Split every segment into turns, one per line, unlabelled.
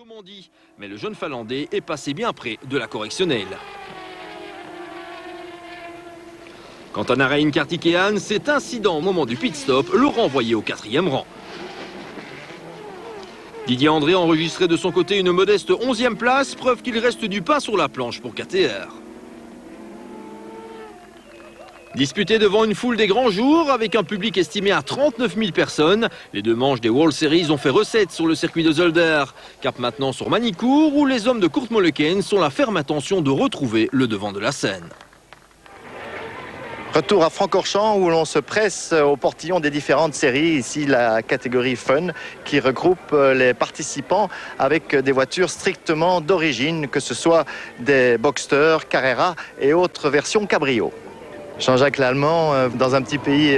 autrement dit. Mais le jeune Finlandais est passé bien près de la correctionnelle. Quant à Narain Kartikeyan, cet incident au moment du pit stop le renvoyait au 4e rang. Didier André enregistrait de son côté une modeste 11e place, preuve qu'il reste du pain sur la planche pour KTR. Disputé devant une foule des grands jours, avec un public estimé à 39 000 personnes, les deux manches des World Series ont fait recette sur le circuit de Zolder. Cap maintenant sur Manicourt, où les hommes de Kurt Molleken sont la ferme intention de retrouver le devant de la scène.
Retour à Francorchamps où l'on se presse au portillon des différentes séries. Ici, la catégorie Fun qui regroupe les participants avec des voitures strictement d'origine, que ce soit des Boxster, Carrera et autres versions Cabrio. Jean-Jacques Lallemand, dans un petit pays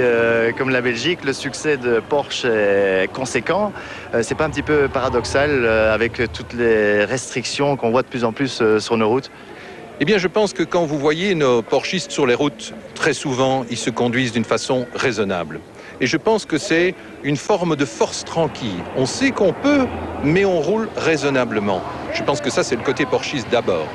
comme la Belgique, le succès de Porsche est conséquent. C'est pas un petit peu paradoxal avec toutes les restrictions qu'on voit de plus en plus sur nos routes ?
Eh bien, je pense que quand vous voyez nos Porschistes sur les routes, très souvent, ils se conduisent d'une façon raisonnable. Et je pense que c'est une forme de force tranquille. On sait qu'on peut, mais on roule raisonnablement. Je pense que ça, c'est le côté Porschiste d'abord.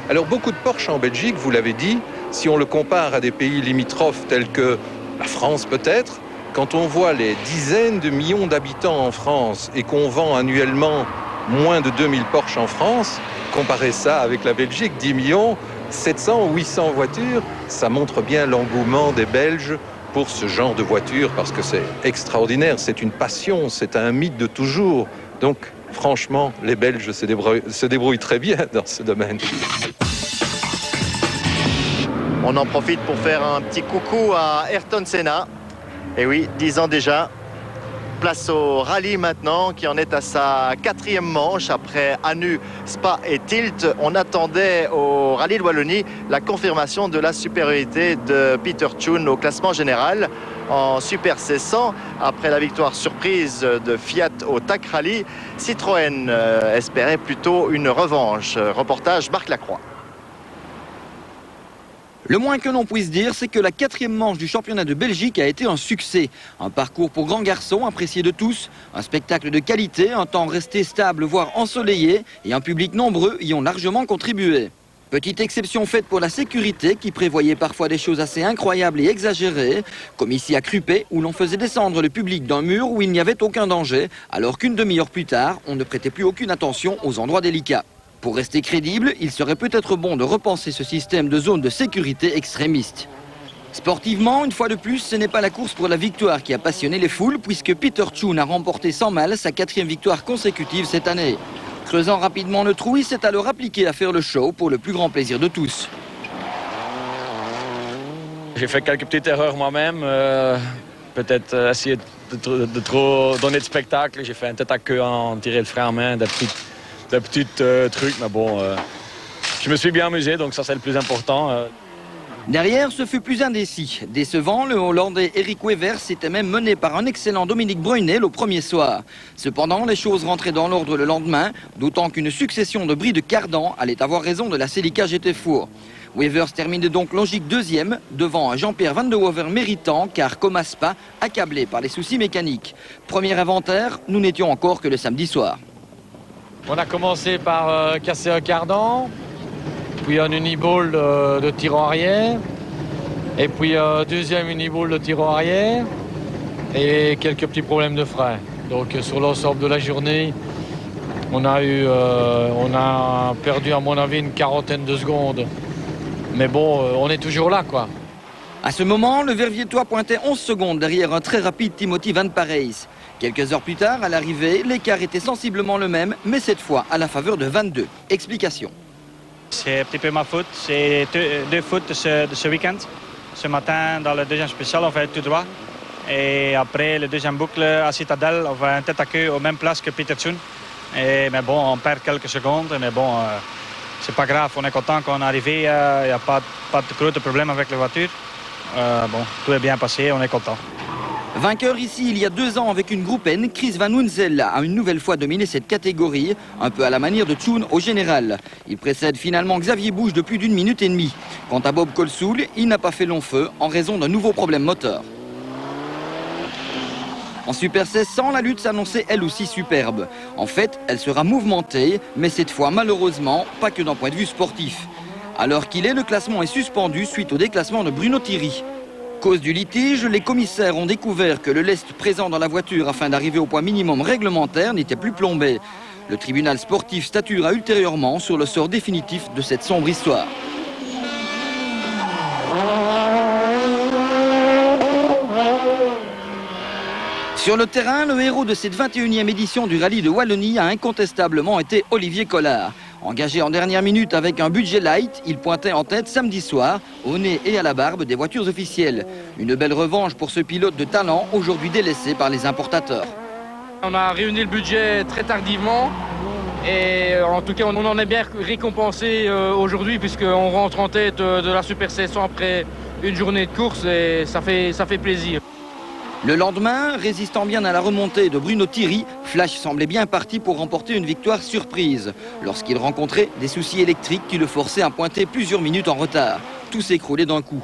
Alors, beaucoup de Porsche en Belgique, vous l'avez dit, si on le compare à des pays limitrophes tels que la France peut-être, quand on voit les dizaines de millions d'habitants en France et qu'on vend annuellement moins de 2000 Porsche en France, comparez ça avec la Belgique, 10 millions, 700 ou 800 voitures, ça montre bien l'engouement des Belges pour ce genre de voiture parce que c'est extraordinaire, c'est une passion, c'est un mythe de toujours. Donc, franchement, les Belges se débrouillent très bien dans ce domaine.
On en profite pour faire un petit coucou à Ayrton Senna. Et oui, 10 ans déjà. Place au rallye maintenant, qui en est à sa 4e manche après Anu, Spa et Tilt. On attendait au rallye de Wallonie la confirmation de la supériorité de Peter Tune au classement général. En Super C100, après la victoire surprise de Fiat au TAC Rally, Citroën espérait plutôt une revanche. Reportage Marc Lacroix.
Le moins que l'on puisse dire, c'est que la 4e manche du championnat de Belgique a été un succès. Un parcours pour grands garçons, apprécié de tous, un spectacle de qualité, un temps resté stable, voire ensoleillé, et un public nombreux y ont largement contribué. Petite exception faite pour la sécurité, qui prévoyait parfois des choses assez incroyables et exagérées, comme ici à Crupé, où l'on faisait descendre le public d'un mur où il n'y avait aucun danger, alors qu'une demi-heure plus tard, on ne prêtait plus aucune attention aux endroits délicats. Pour rester crédible, il serait peut-être bon de repenser ce système de zone de sécurité extrémiste. Sportivement, une fois de plus, ce n'est pas la course pour la victoire qui a passionné les foules, puisque Peter Tune a remporté sans mal sa 4e victoire consécutive cette année. Creusant rapidement le trou, il s'est alors appliqué à faire le show pour le plus grand plaisir de tous.
J'ai fait quelques petites erreurs moi-même, peut-être essayer de trop donner de spectacle. J'ai fait un tête à queue en tirant le frein en main, des petits trucs, mais bon, je me suis bien amusé, donc ça c'est le plus important.
Derrière, ce fut plus indécis. Décevant, le Hollandais Eric Wevers s'était même mené par un excellent Dominique Breunel au premier soir. Cependant, les choses rentraient dans l'ordre le lendemain, d'autant qu'une succession de bris de cardan allait avoir raison de la Celica GT4. Wevers termine donc logique 2e, devant un Jean-Pierre Van de Hover méritant, car comme à Spa, accablé par les soucis mécaniques. Premier inventaire, nous n'étions encore que le samedi soir.
On a commencé par casser un cardan, puis un uniball de tirant arrière, et puis un deuxième uniball de tirant arrière, et quelques petits problèmes de frein. Donc sur l'ensemble de la journée, on a perdu à mon avis une quarantaine de secondes. Mais bon, on est toujours là, quoi.
À ce moment, le Verviétois pointait 11 secondes derrière un très rapide Timothy Van Parijs. Quelques heures plus tard, à l'arrivée, l'écart était sensiblement le même, mais cette fois à la faveur de 22. Explication.
C'est un petit peu ma faute. C'est deux fautes de ce week-end. Ce matin, dans le deuxième spécial, on fait tout droit. Et après, le deuxième boucle à Citadel, on fait un tête à queue aux mêmes places que Peter Tune. Mais bon, on perd quelques secondes, mais bon, c'est pas grave. On est content qu'on est arrivé. Il n'y a pas de gros problème avec la voiture. Bon, tout est bien passé, on est content.
Vainqueur ici il y a 2 ans avec une Groupe N, Chris Van Hunzel a une nouvelle fois dominé cette catégorie, un peu à la manière de Tune au général. Il précède finalement Xavier Bouche de plus d'1 minute et demie. Quant à Bob Colsoul, il n'a pas fait long feu en raison d'un nouveau problème moteur. En Super 1600, la lutte s'annonçait elle aussi superbe. En fait, elle sera mouvementée, mais cette fois malheureusement, pas que d'un point de vue sportif. Alors qu'il est, le classement est suspendu suite au déclassement de Bruno Thierry. Cause du litige, les commissaires ont découvert que le lest présent dans la voiture afin d'arriver au poids minimum réglementaire n'était plus plombé. Le tribunal sportif statuera ultérieurement sur le sort définitif de cette sombre histoire. Sur le terrain, le héros de cette 21e édition du rallye de Wallonie a incontestablement été Olivier Collard. Engagé en dernière minute avec un budget light, il pointait en tête samedi soir, au nez et à la barbe des voitures officielles. Une belle revanche pour ce pilote de talent, aujourd'hui délaissé par les importateurs.
On a réuni le budget très tardivement et en tout cas on en est bien récompensé aujourd'hui puisqu'on rentre en tête de la Super 1600 après une journée de course et ça fait plaisir.
Le lendemain, résistant bien à la remontée de Bruno Thierry, Flash semblait bien parti pour remporter une victoire surprise. Lorsqu'il rencontrait des soucis électriques qui le forçaient à pointer plusieurs minutes en retard. Tout s'écroulait d'un coup.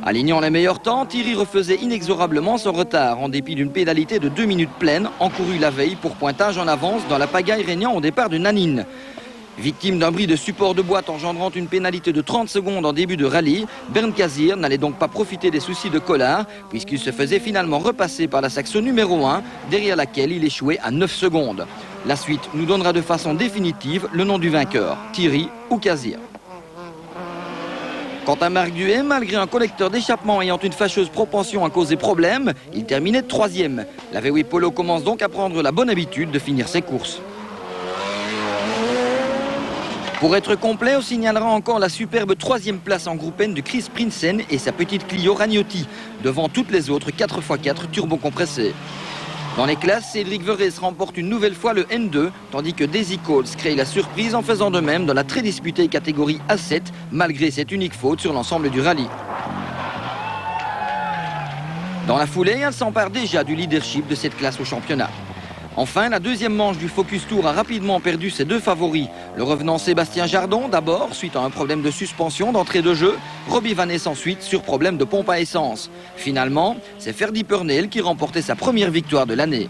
Alignant les meilleurs temps, Thierry refaisait inexorablement son retard en dépit d'une pénalité de 2 minutes pleines encourue la veille pour pointage en avance dans la pagaille régnant au départ de Nannine. Victime d'un bris de support de boîte engendrant une pénalité de 30 secondes en début de rallye, Bernd Kazir n'allait donc pas profiter des soucis de Collard puisqu'il se faisait finalement repasser par la Saxo numéro 1 derrière laquelle il échouait à 9 secondes. La suite nous donnera de façon définitive le nom du vainqueur, Thierry ou Kazir. Quant à Marc Duhet, malgré un collecteur d'échappement ayant une fâcheuse propension à causer problème, il terminait 3e. La VW Polo commence donc à prendre la bonne habitude de finir ses courses. Pour être complet, on signalera encore la superbe 3e place en groupe N de Chris Prinsen et sa petite Clio Ragnotti, devant toutes les autres 4x4 turbocompressées. Dans les classes, Cédric Verrees remporte une nouvelle fois le N2, tandis que Daisy Coles crée la surprise en faisant de même dans la très disputée catégorie A7, malgré cette unique faute sur l'ensemble du rallye. Dans la foulée, elle s'empare déjà du leadership de cette classe au championnat. Enfin, la deuxième manche du Focus Tour a rapidement perdu ses deux favoris. Le revenant Sébastien Jardon d'abord, suite à un problème de suspension d'entrée de jeu. Robbie Van Ness ensuite, sur problème de pompe à essence. Finalement, c'est Ferdy Purnell qui remportait sa première victoire de l'année.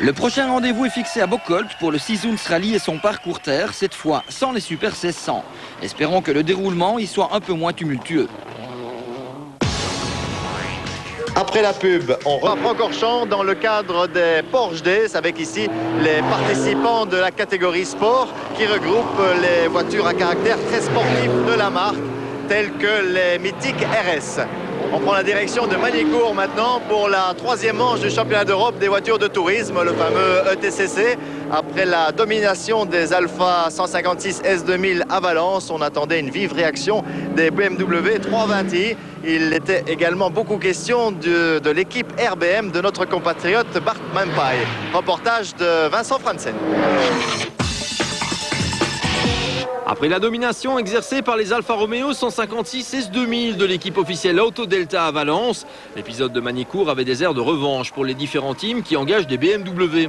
Le prochain rendez-vous est fixé à Bocholt pour le Seasons Rally et son parcours terre, cette fois sans les Super 1600. Espérons que le déroulement y soit un peu moins tumultueux.
Après la pub, on reprend Francorchamps dans le cadre des Porsche Days avec ici les participants de la catégorie sport qui regroupent les voitures à caractère très sportif de la marque telles que les mythiques RS. On prend la direction de Magny-Cours maintenant pour la 3e manche du championnat d'Europe des voitures de tourisme, le fameux ETCC. Après la domination des Alfa 156 S2000 à Valence, on attendait une vive réaction des BMW 320i. Il était également beaucoup question de l'équipe RBM de notre compatriote Bart Mampay. Reportage de Vincent Franzen.
Après la domination exercée par les Alfa Romeo 156 S2000 de l'équipe officielle Auto Delta à Valence, l'épisode de Magny-Cours avait des airs de revanche pour les différents teams qui engagent des BMW.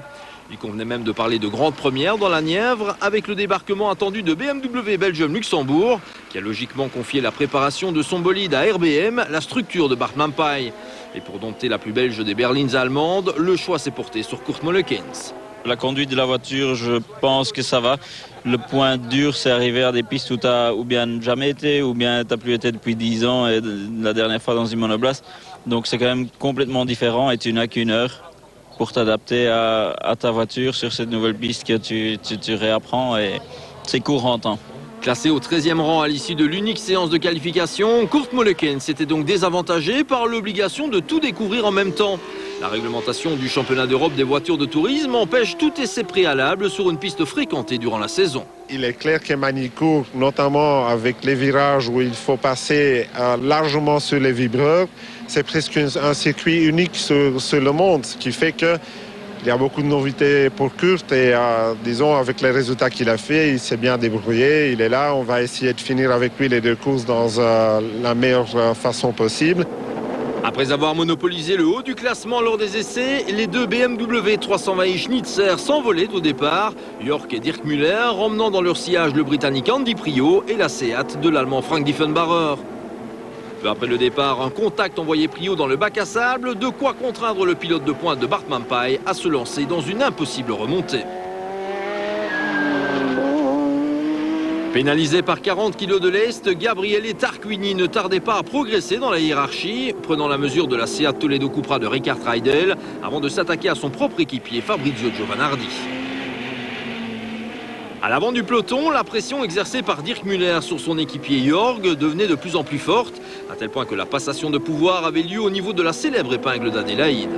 Il convenait même de parler de grande première dans la Nièvre avec le débarquement attendu de BMW Belgium-Luxembourg qui a logiquement confié la préparation de son bolide à RBM, la structure de Bart Mampay. Et pour dompter la plus belge des berlines allemandes, le choix s'est porté sur Kurt Molekens.
La conduite de la voiture, je pense que ça va. Le point dur, c'est arriver à des pistes où tu n'as ou bien jamais été, ou bien tu n'as plus été depuis 10 ans, et la dernière fois dans une monoplace. Donc c'est quand même complètement différent et tu n'as qu'une heure pour t'adapter à ta voiture sur cette nouvelle piste que tu réapprends et c'est court en temps.
Classé au 13e rang à l'issue de l'unique séance de qualification, Kurt Molekens s'était donc désavantagé par l'obligation de tout découvrir en même temps. La réglementation du championnat d'Europe des voitures de tourisme empêche tout essai préalable sur une piste fréquentée durant la saison.
Il est clair que Magny-Cours, notamment avec les virages où il faut passer largement sur les vibreurs, c'est presque un circuit unique sur le monde, ce qui fait que il y a beaucoup de nouveautés pour Kurt et disons avec les résultats qu'il a fait, il s'est bien débrouillé, il est là, on va essayer de finir avec lui les deux courses dans la meilleure façon possible.
Après avoir monopolisé le haut du classement lors des essais, les deux BMW 320i Schnitzer s'envolaient au départ, York et Dirk Müller emmenant dans leur sillage le Britannique Andy Priault et la Seat de l'Allemand Frank Diffenbacher. Peu après le départ, un contact envoyé Priaulx dans le bac à sable, de quoi contraindre le pilote de pointe de Bart Mampai à se lancer dans une impossible remontée. Pénalisé par 40 kg de lest, Gabriele Tarquini ne tardait pas à progresser dans la hiérarchie, prenant la mesure de la Seat Toledo Cupra de Rickard Reidel, avant de s'attaquer à son propre équipier Fabrizio Giovanardi. À l'avant du peloton, la pression exercée par Dirk Müller sur son équipier Jorg devenait de plus en plus forte, à tel point que la passation de pouvoir avait lieu au niveau de la célèbre épingle d'Adélaïde.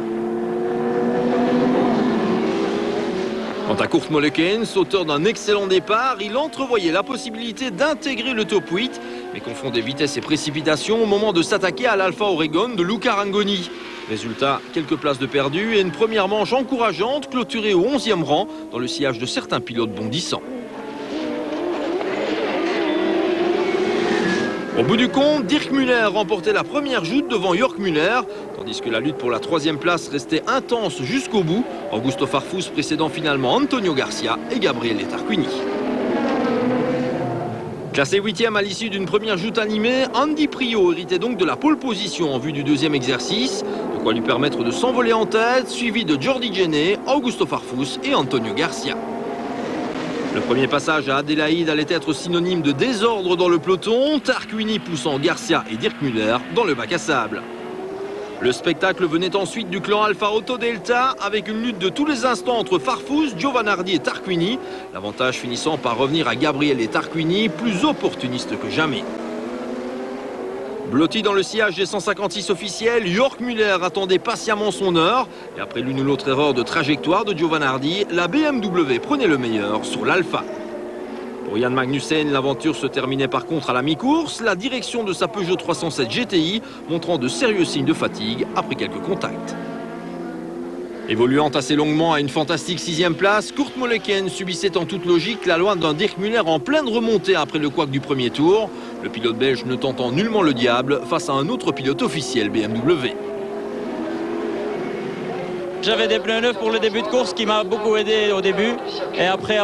Quant à Kurt Mollekens, auteur d'un excellent départ, il entrevoyait la possibilité d'intégrer le top 8, mais confondait vitesse et précipitation au moment de s'attaquer à l'Alfa Oregon de Luca Rangoni. Résultat, quelques places de perdu et une première manche encourageante clôturée au 11e rang dans le sillage de certains pilotes bondissants. Au bout du compte, Dirk Müller remportait la première joute devant Jörg Müller, tandis que la lutte pour la 3e place restait intense jusqu'au bout, Augusto Farfus précédant finalement Antonio Garcia et Gabriele Tarquini. Classé 8e à l'issue d'une première joute animée, Andy Priaulx héritait donc de la pole position en vue du 2e exercice, de quoi lui permettre de s'envoler en tête, suivi de Jordi Gene, Augusto Farfus et Antonio Garcia. Le premier passage à Adélaïde allait être synonyme de désordre dans le peloton, Tarquini poussant Garcia et Dirk Müller dans le bac à sable. Le spectacle venait ensuite du clan Alfa Auto Delta avec une lutte de tous les instants entre Farfus, Giovanardi et Tarquini, l'avantage finissant par revenir à Gabriele Tarquini, plus opportuniste que jamais. Blotti dans le sillage des 156 officiels, Jörg Müller attendait patiemment son heure. Et après l'une ou l'autre erreur de trajectoire de Giovanardi, la BMW prenait le meilleur sur l'Alfa. Pour Jan Magnussen, l'aventure se terminait par contre à la mi-course, la direction de sa Peugeot 307 GTI montrant de sérieux signes de fatigue après quelques contacts. Évoluant assez longuement à une fantastique 6e place, Kurt Mollekens subissait en toute logique la loi d'un Dirk Müller en pleine remontée après le couac du premier tour, le pilote belge ne tentant nullement le diable face à un autre pilote officiel BMW.
J'avais des pneus neufs pour le début de course qui m'a beaucoup aidé au début. Et après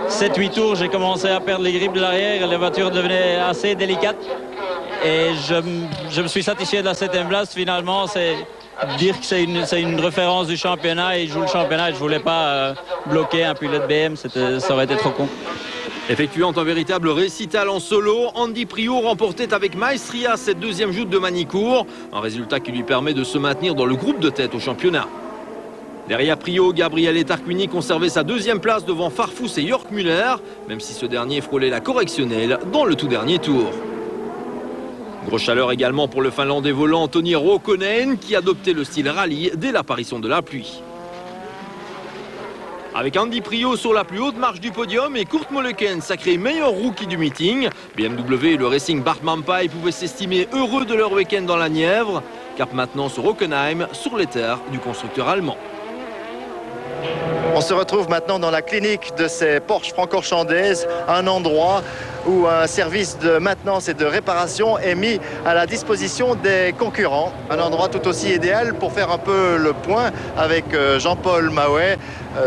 7-8 tours, j'ai commencé à perdre les grippes de l'arrière et la voiture devenait assez délicate. Et je me suis satisfait de la 7e place. Finalement, c'est dire que c'est une référence du championnat et il joue le championnat. Et je ne voulais pas bloquer un pilote BM, ça aurait été trop con.
Effectuant un véritable récital en solo, Andy Priaulx remportait avec maestria cette 2e joute de Manicourt, un résultat qui lui permet de se maintenir dans le groupe de tête au championnat. Derrière Priaulx, Gabriele Tarquini conservait sa 2e place devant Farfus et Jörg Müller, même si ce dernier frôlait la correctionnelle dans le tout dernier tour. Grosse chaleur également pour le Finlandais volant Toni Räikkönen qui adoptait le style rallye dès l'apparition de la pluie. Avec Andy Priaulx sur la plus haute marche du podium et Kurt Mollekens sacré meilleur rookie du meeting, BMW et le Racing Bart Mampai pouvaient s'estimer heureux de leur week-end dans la Nièvre. Cap maintenant sur Hockenheim, sur les terres du constructeur allemand.
On se retrouve maintenant dans la clinique de ces Porsche francorchandaises, un endroit où un service de maintenance et de réparation est mis à la disposition des concurrents. Un endroit tout aussi idéal pour faire un peu le point avec Jean-Paul Mahouet,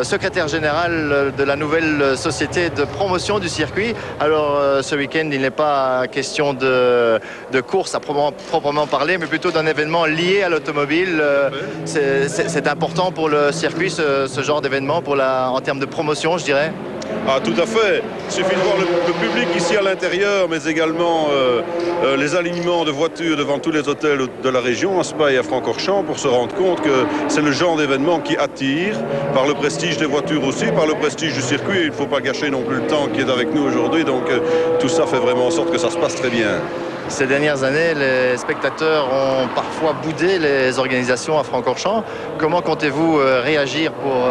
secrétaire général de la nouvelle société de promotion du circuit. Alors ce week-end, il n'est pas question de course à proprement parler, mais plutôt d'un événement lié à l'automobile. C'est important pour le circuit, ce genre d'événement, en termes de promotion, je dirais.
Ah, tout à fait. Il suffit de voir le public ici à l'intérieur, mais également les alignements de voitures devant tous les hôtels de la région, à Spa et à Francorchamps, pour se rendre compte que c'est le genre d'événement qui attire, par le prestige des voitures aussi, par le prestige du circuit. Il ne faut pas gâcher non plus le temps qui est avec nous aujourd'hui, donc tout ça fait vraiment en sorte que ça se passe très bien.
Ces dernières années, les spectateurs ont parfois boudé les organisations à Francorchamps. Comment comptez-vous réagir pour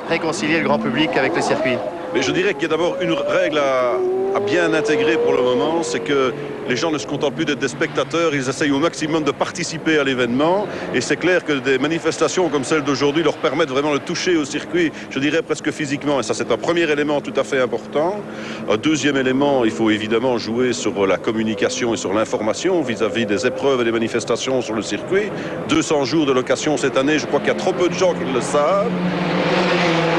réconcilier le grand public avec le circuit ?
Mais je dirais qu'il y a d'abord une règle à bien intégrer pour le moment, c'est que les gens ne se contentent plus d'être des spectateurs, ils essayent au maximum de participer à l'événement, et c'est clair que des manifestations comme celle d'aujourd'hui leur permettent vraiment de toucher au circuit, je dirais presque physiquement, et ça c'est un premier élément tout à fait important. Un deuxième élément, il faut évidemment jouer sur la communication et sur l'information vis-à-vis des épreuves et des manifestations sur le circuit. 200 jours de location cette année, je crois qu'il y a trop peu de gens qui le savent.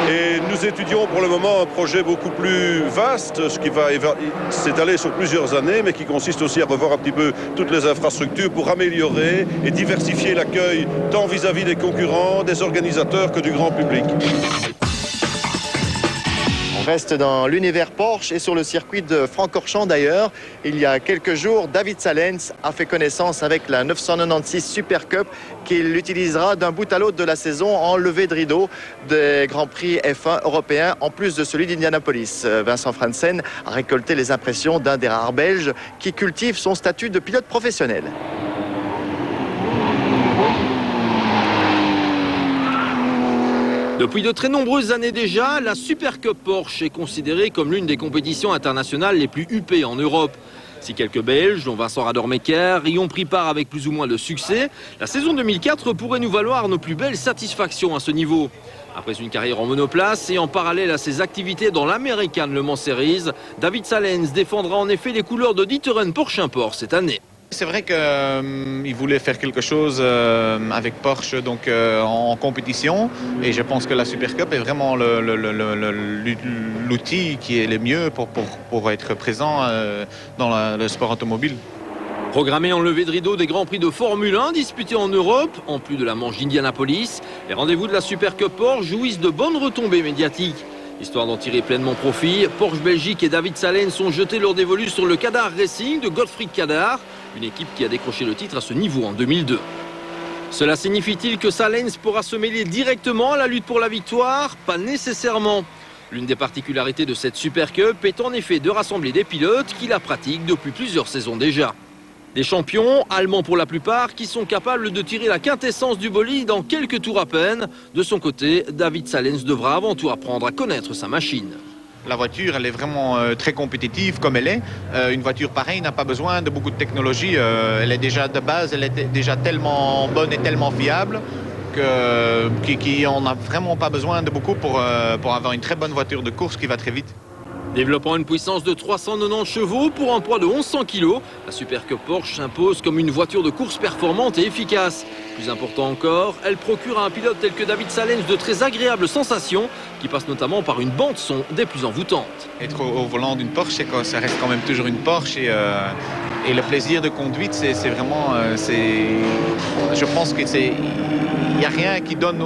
Et nous étudions pour le moment un projet beaucoup plus vaste, ce qui va s'étaler sur plusieurs années, mais qui consiste aussi à revoir un petit peu toutes les infrastructures pour améliorer et diversifier l'accueil tant vis-à-vis des concurrents, des organisateurs que du grand public.
On reste dans l'univers Porsche et sur le circuit de Francorchamps d'ailleurs. Il y a quelques jours, David Salens a fait connaissance avec la 996 Super Cup qu'il utilisera d'un bout à l'autre de la saison en levée de rideau des Grands Prix F1 européens, en plus de celui d'Indianapolis. Vincent Franssen a récolté les impressions d'un des rares Belges qui cultive son statut de pilote professionnel.
Depuis de très nombreuses années déjà, la Super Cup Porsche est considérée comme l'une des compétitions internationales les plus huppées en Europe. Si quelques Belges, dont Vincent Radermaeker, y ont pris part avec plus ou moins de succès, la saison 2004 pourrait nous valoir nos plus belles satisfactions à ce niveau. Après une carrière en monoplace et en parallèle à ses activités dans l'American Le Mans Series, David Salens défendra en effet les couleurs de D'Ieteren Porsch-Import cette année.
C'est vrai qu'il voulait faire quelque chose avec Porsche donc, en compétition et je pense que la Super Cup est vraiment l'outil qui est le mieux pour être présent dans le sport automobile.
Programmé en levée de rideau des Grands Prix de Formule 1 disputés en Europe, en plus de la manche d'Indianapolis, les rendez-vous de la Super Cup Porsche jouissent de bonnes retombées médiatiques. Histoire d'en tirer pleinement profit, Porsche Belgique et David Salens ont jeté leur dévolu sur le Kadar Racing de Gottfried Kadar, une équipe qui a décroché le titre à ce niveau en 2002. Cela signifie-t-il que Salens pourra se mêler directement à la lutte pour la victoire? Pas nécessairement. L'une des particularités de cette Super Cup est en effet de rassembler des pilotes qui la pratiquent depuis plusieurs saisons déjà. Des champions, allemands pour la plupart, qui sont capables de tirer la quintessence du bolide en quelques tours à peine. De son côté, David Salens devra avant tout apprendre à connaître sa machine.
La voiture, elle est vraiment très compétitive comme elle est. Une voiture pareille n'a pas besoin de beaucoup de technologie. Elle est déjà de base, elle est déjà tellement bonne et tellement fiable qu'on n'a vraiment pas besoin de beaucoup pour avoir une très bonne voiture de course qui va très vite.
Développant une puissance de 390 chevaux pour un poids de 1100 kg, la Super Cup Porsche s'impose comme une voiture de course performante et efficace. Plus important encore, elle procure à un pilote tel que David Salens de très agréables sensations qui passent notamment par une bande-son des plus envoûtantes.
Être au volant d'une Porsche, ça reste quand même toujours une Porsche et le plaisir de conduite, c'est vraiment... je pense que il n'y a rien qui donne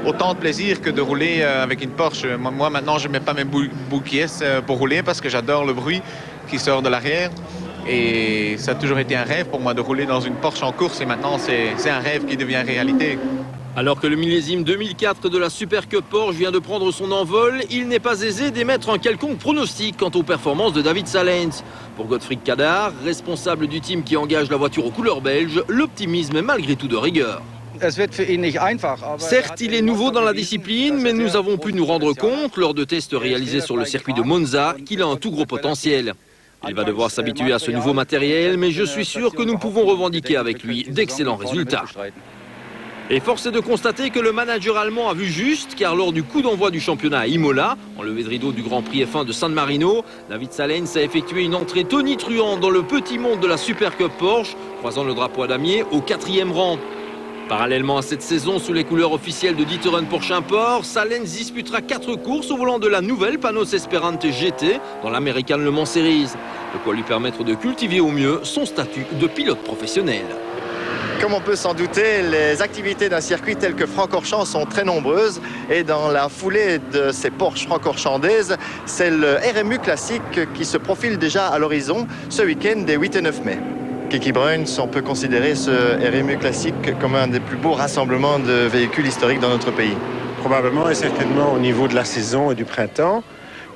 autant de plaisir que de rouler avec une Porsche. Moi maintenant, je ne mets pas mes boucliers pour rouler parce que j'adore le bruit qui sort de l'arrière. Et ça a toujours été un rêve pour moi de rouler dans une Porsche en course et maintenant c'est un rêve qui devient réalité.
Alors que le millésime 2004 de la Super Cup Porsche vient de prendre son envol, il n'est pas aisé d'émettre un quelconque pronostic quant aux performances de David Salens. Pour Gottfried Kadar, responsable du team qui engage la voiture aux couleurs belges, l'optimisme est malgré tout de rigueur. Certes, il est nouveau dans la discipline, mais nous avons pu nous rendre compte, lors de tests réalisés sur le circuit de Monza, qu'il a un tout gros potentiel. Il va devoir s'habituer à ce nouveau matériel, mais je suis sûr que nous pouvons revendiquer avec lui d'excellents résultats. Et force est de constater que le manager allemand a vu juste, car lors du coup d'envoi du championnat à Imola, en levée de rideau du Grand Prix F1 de San Marino, David Salens a effectué une entrée tonitruante dans le petit monde de la Super Cup Porsche, croisant le drapeau à damier au 4e rang. Parallèlement à cette saison sous les couleurs officielles de D'Ieteren Porsch-Import, Salens disputera 4 courses au volant de la nouvelle Panos Esperante GT dans l'American Le Mans Series, de quoi lui permettre de cultiver au mieux son statut de pilote professionnel.
Comme on peut s'en douter, les activités d'un circuit tel que Francorchamps sont très nombreuses et dans la foulée de ces Porsche francorchandaises, c'est le RMU classique qui se profile déjà à l'horizon ce week-end des 8 et 9 mai. Kiki Bruins, on peut considérer ce RMU classique comme un des plus beaux rassemblements de véhicules historiques dans notre pays.
Probablement et certainement au niveau de la saison et du printemps,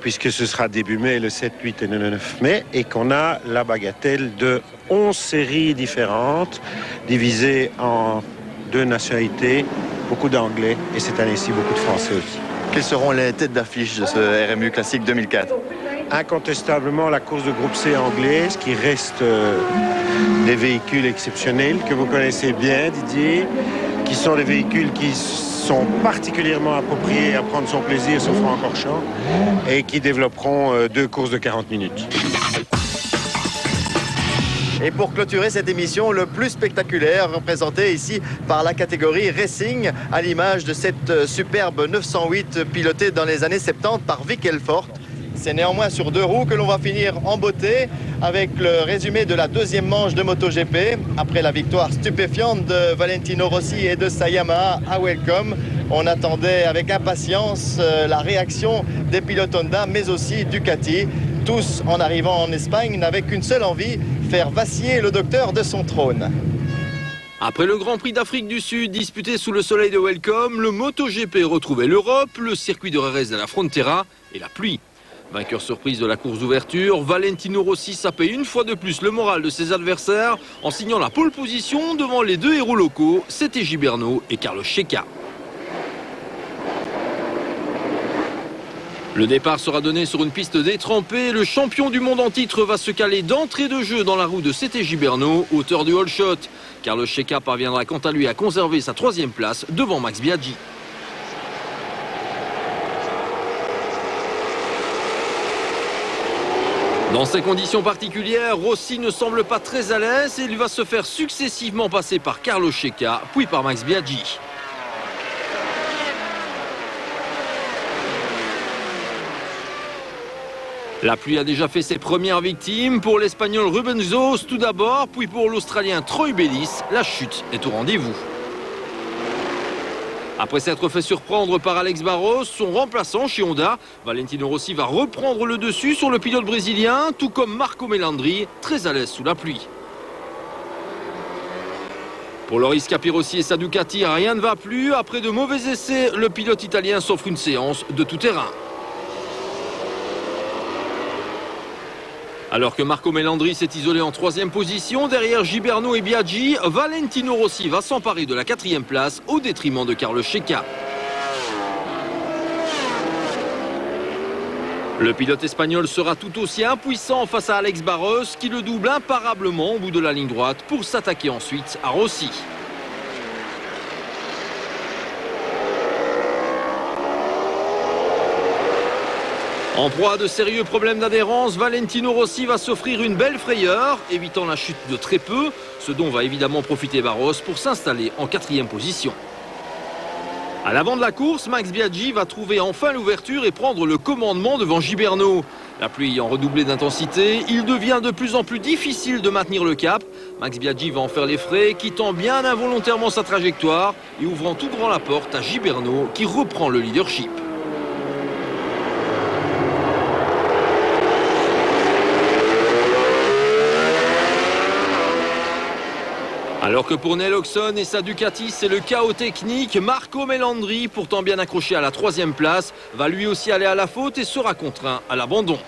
puisque ce sera début mai, le 7, 8 et le 9 mai, et qu'on a la bagatelle de 11 séries différentes, divisées en 2 nationalités, beaucoup d'anglais, et cette année-ci beaucoup de français aussi.
Quelles seront les têtes d'affiche de ce RMU classique 2004 ?
Incontestablement la course de groupe C anglaise, qui reste des véhicules exceptionnels que vous connaissez bien, Didier, qui sont des véhicules qui sont particulièrement appropriés à prendre son plaisir sur Francorchamps et qui développeront 2 courses de 40 minutes.
Et pour clôturer cette émission, le plus spectaculaire, représenté ici par la catégorie Racing, à l'image de cette superbe 908 pilotée dans les années 70 par Vic Elfort. C'est néanmoins sur 2 roues que l'on va finir en beauté avec le résumé de la deuxième manche de MotoGP. Après la victoire stupéfiante de Valentino Rossi et de sa Yamaha à Welcome, on attendait avec impatience la réaction des pilotes Honda, mais aussi Ducati. Tous, en arrivant en Espagne, n'avaient qu'une seule envie, faire vaciller le docteur de son trône.
Après le Grand Prix d'Afrique du Sud disputé sous le soleil de Welcome, le MotoGP retrouvait l'Europe, le circuit de Jerez de la Frontera et la pluie. Vainqueur surprise de la course d'ouverture, Valentino Rossi sapait une fois de plus le moral de ses adversaires en signant la pole position devant les 2 héros locaux, c'était Gibernau et Carlos Checa. Le départ sera donné sur une piste détrempée. Le champion du monde en titre va se caler d'entrée de jeu dans la roue de CT Gibernau, auteur du all shot. Carlos Checa parviendra quant à lui à conserver sa 3e place devant Max Biaggi. Dans ces conditions particulières, Rossi ne semble pas très à l'aise et il va se faire successivement passer par Carlos Checa, puis par Max Biaggi. La pluie a déjà fait ses premières victimes. Pour l'Espagnol Ruben Zos tout d'abord, puis pour l'Australien Troy Bellis, la chute est au rendez-vous. Après s'être fait surprendre par Alex Barros, son remplaçant chez Honda, Valentino Rossi va reprendre le dessus sur le pilote brésilien, tout comme Marco Melandri, très à l'aise sous la pluie. Pour Loris Capirossi et sa Ducati, rien ne va plus. Après de mauvais essais, le pilote italien s'offre une séance de tout terrain. Alors que Marco Melandri s'est isolé en 3e position, derrière Gibernau et Biaggi, Valentino Rossi va s'emparer de la 4e place au détriment de Carlos Checa. Le pilote espagnol sera tout aussi impuissant face à Alex Barros qui le double imparablement au bout de la ligne droite pour s'attaquer ensuite à Rossi. En proie à de sérieux problèmes d'adhérence, Valentino Rossi va s'offrir une belle frayeur, évitant la chute de très peu, ce dont va évidemment profiter Barros pour s'installer en 4e position. À l'avant de la course, Max Biaggi va trouver enfin l'ouverture et prendre le commandement devant Gibernau. La pluie ayant redoublé d'intensité, il devient de plus en plus difficile de maintenir le cap. Max Biaggi va en faire les frais, quittant bien involontairement sa trajectoire et ouvrant tout grand la porte à Gibernau qui reprend le leadership. Alors que pour Neil Oxon et sa Ducati, c'est le chaos technique, Marco Melandri, pourtant bien accroché à la 3e place, va lui aussi aller à la faute et sera contraint à l'abandon.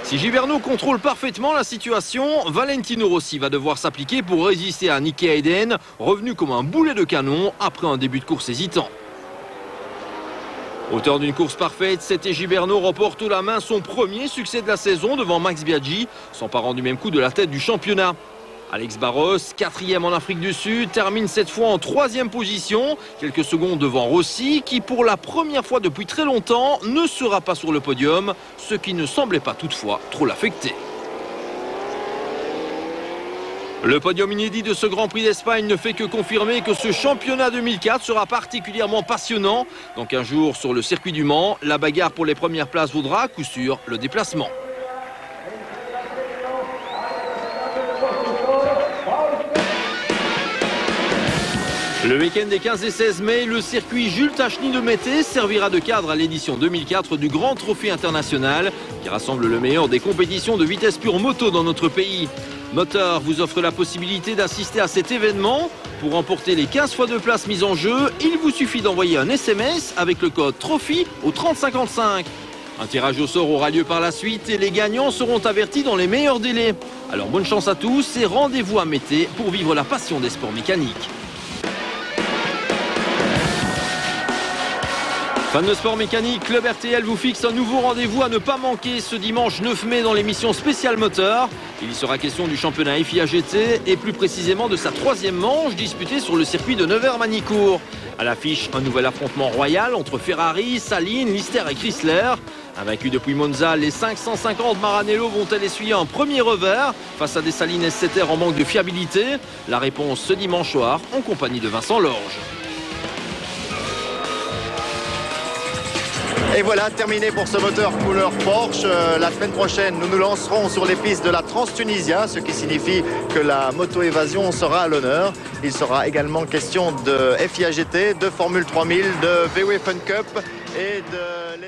Si Gibernau contrôle parfaitement la situation, Valentino Rossi va devoir s'appliquer pour résister à Nicky Hayden, revenu comme un boulet de canon après un début de course hésitant. Auteur d'une course parfaite, CT Gibernau remporte la main son premier succès de la saison devant Max Biaggi, s'emparant du même coup de la tête du championnat. Alex Barros, 4e en Afrique du Sud, termine cette fois en 3e position, quelques secondes devant Rossi, qui pour la première fois depuis très longtemps ne sera pas sur le podium, ce qui ne semblait pas toutefois trop l'affecter. Le podium inédit de ce Grand Prix d'Espagne ne fait que confirmer que ce championnat 2004 sera particulièrement passionnant. Dans 15 jours sur le circuit du Mans, la bagarre pour les premières places vaudra à coup sûr le déplacement. Le week-end des 15 et 16 mai, le circuit Jules Tachny de Mété servira de cadre à l'édition 2004 du Grand Trophée International qui rassemble le meilleur des compétitions de vitesse pure moto dans notre pays. Moteur vous offre la possibilité d'assister à cet événement. Pour remporter les 15 fois de places mises en jeu, il vous suffit d'envoyer un SMS avec le code TROPHY au 3055. Un tirage au sort aura lieu par la suite et les gagnants seront avertis dans les meilleurs délais. Alors bonne chance à tous et rendez-vous à Mété pour vivre la passion des sports mécaniques. Fans de sport mécanique, Club RTL vous fixe un nouveau rendez-vous à ne pas manquer ce dimanche 9 mai dans l'émission spéciale moteur. Il y sera question du championnat FIA GT et plus précisément de sa 3e manche disputée sur le circuit de Nevers-Manicourt. À l'affiche, un nouvel affrontement royal entre Ferrari, Saline, Lister et Chrysler. Invaincus depuis Monza, les 550 Maranello vont-elles essuyer un premier revers face à des Saline S7R en manque de fiabilité? La réponse ce dimanche soir en compagnie de Vincent Lorge.
Et voilà, terminé pour ce moteur couleur Porsche. La semaine prochaine, nous nous lancerons sur les pistes de la Trans-Tunisia, ce qui signifie que la moto-évasion sera à l'honneur. Il sera également question de FIA GT, de Formule 3000, de VW Fun Cup et de